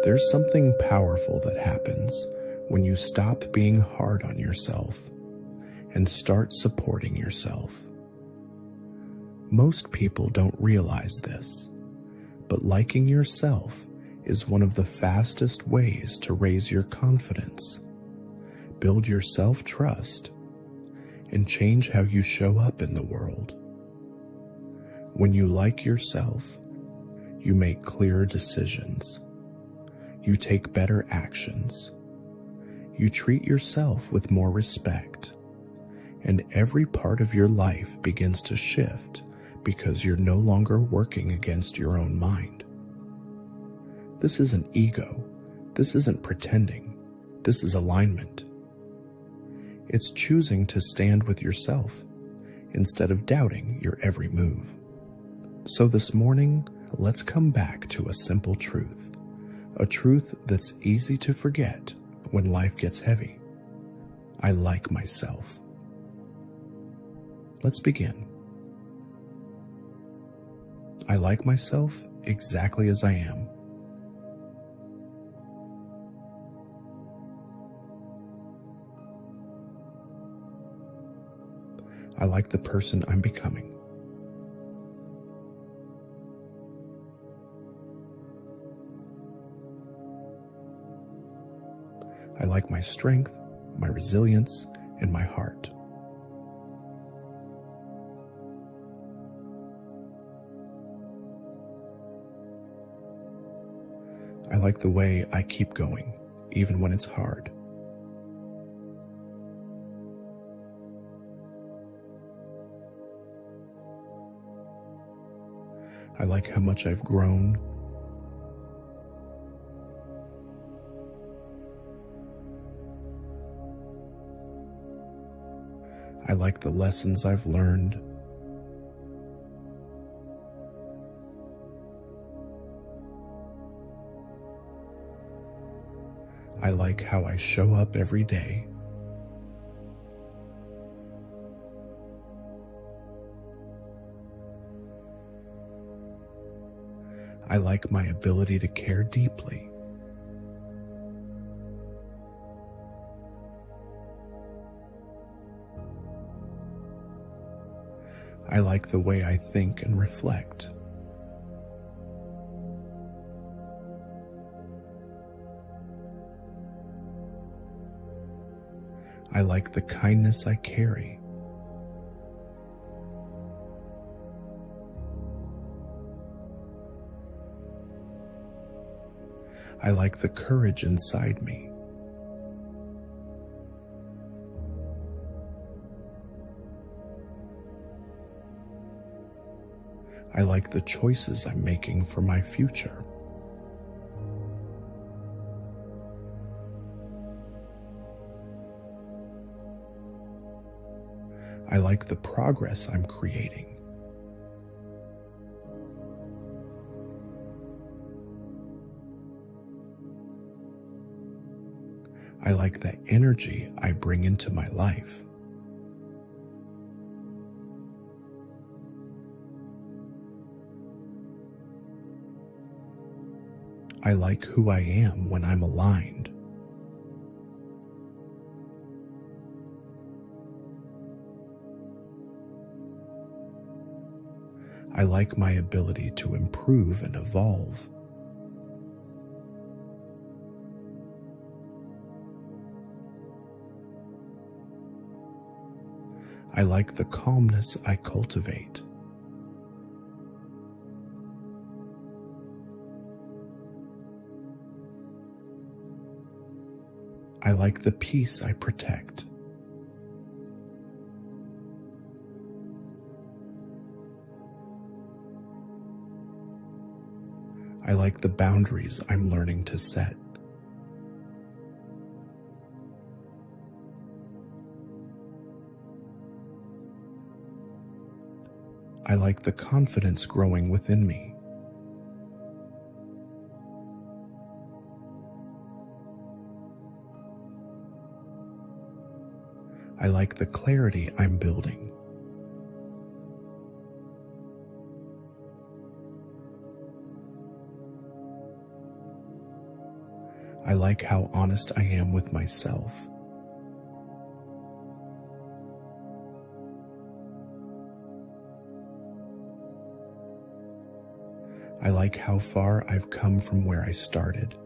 There's something powerful that happens when you stop being hard on yourself and start supporting yourself. Most people don't realize this, but liking yourself is one of the fastest ways to raise your confidence, build your self-trust, and change how you show up in the world. When you like yourself, you make clearer decisions. You take better actions. You treat yourself with more respect, and every part of your life begins to shift because you're no longer working against your own mind. This isn't ego. This isn't pretending. This is alignment. It's choosing to stand with yourself instead of doubting your every move. So this morning, let's come back to a simple truth, a truth that's easy to forget when life gets heavy. I like myself. Let's begin. I like myself exactly as I am. I like the person I'm becoming. I like my strength, my resilience, and my heart. I like the way I keep going, even when it's hard. I like how much I've grown. I like the lessons I've learned. I like how I show up every day. I like my ability to care deeply. I like the way I think and reflect. I like the kindness I carry. I like the courage inside me. I like the choices I'm making for my future. I like the progress I'm creating. I like the energy I bring into my life. I like who I am when I'm aligned. I like my ability to improve and evolve. I like the calmness I cultivate. I like the peace I protect. I like the boundaries I'm learning to set. I like the confidence growing within me. I like the clarity I'm building. I like how honest I am with myself. I like how far I've come from where I started.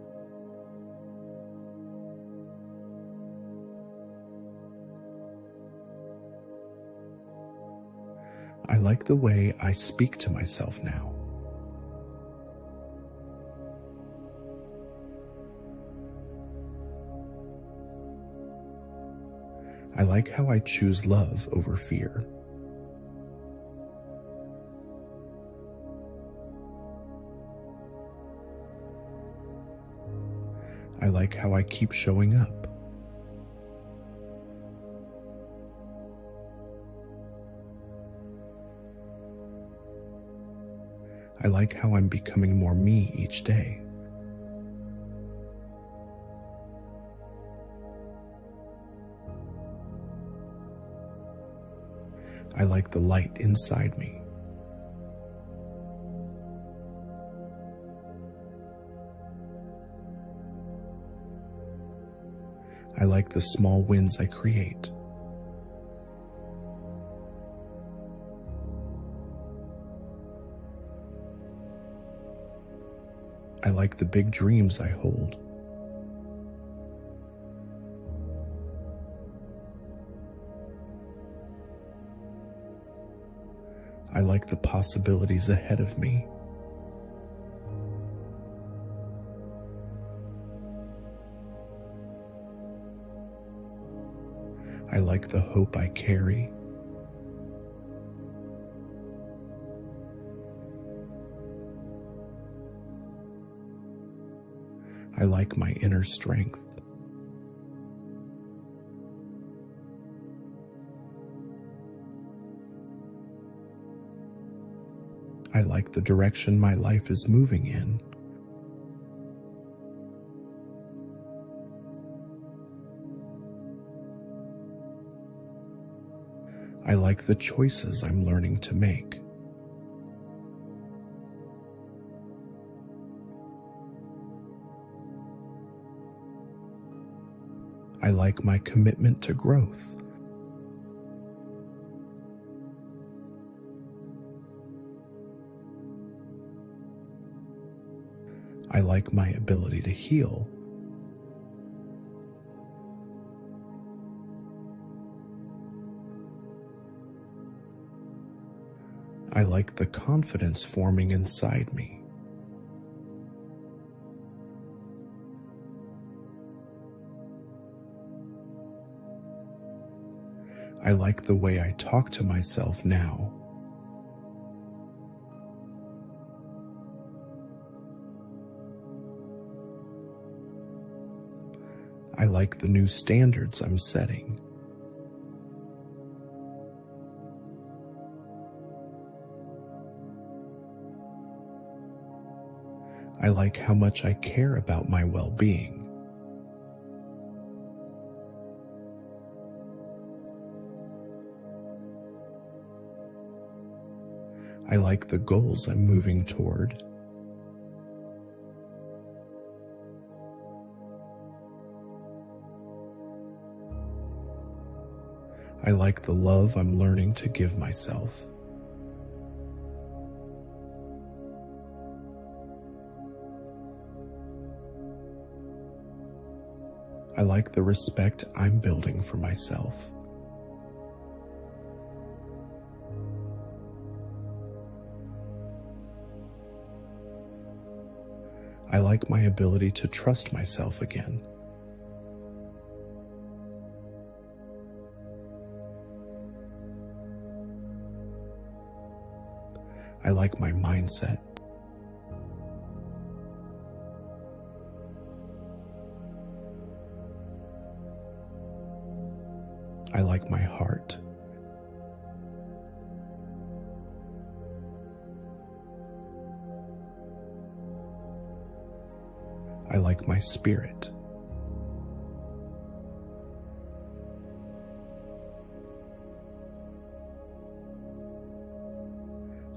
I like the way I speak to myself now. I like how I choose love over fear. I like how I keep showing up. I like how I'm becoming more me each day. I like the light inside me. I like the small wins I create. I like the big dreams I hold. I like the possibilities ahead of me. I like the hope I carry. I like my inner strength. I like the direction my life is moving in. I like the choices I'm learning to make. I like my commitment to growth. I like my ability to heal. I like the confidence forming inside me. I like the way I talk to myself now. I like the new standards I'm setting. I like how much I care about my well-being. I like the goals I'm moving toward. I like the love I'm learning to give myself. I like the respect I'm building for myself. I like my ability to trust myself again. I like my mindset. I like my heart. I like my spirit.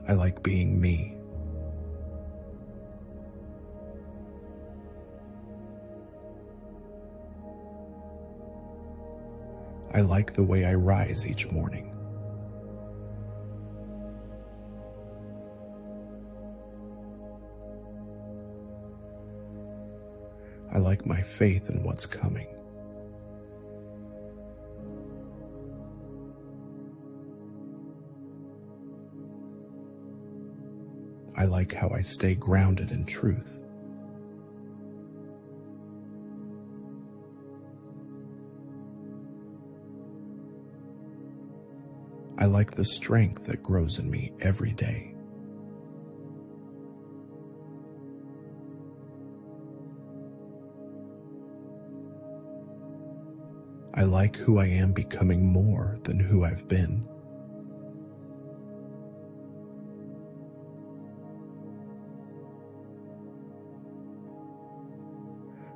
I like being me. I like the way I rise each morning. I like my faith in what's coming. I like how I stay grounded in truth. I like the strength that grows in me every day. I like who I am becoming more than who I've been.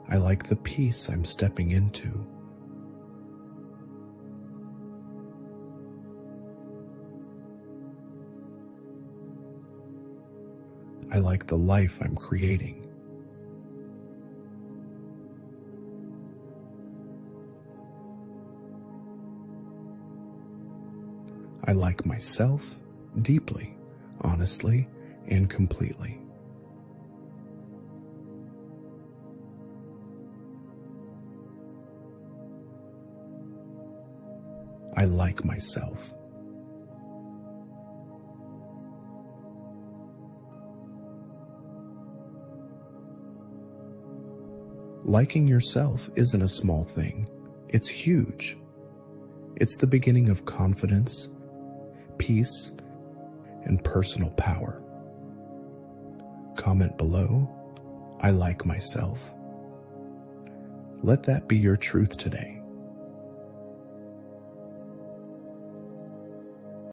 I like the peace I'm stepping into. I like the life I'm creating. I like myself deeply, honestly, and completely. I like myself. Liking yourself isn't a small thing. It's huge. It's the beginning of confidence, peace, and personal power. Comment below, I like myself. Let that be your truth today.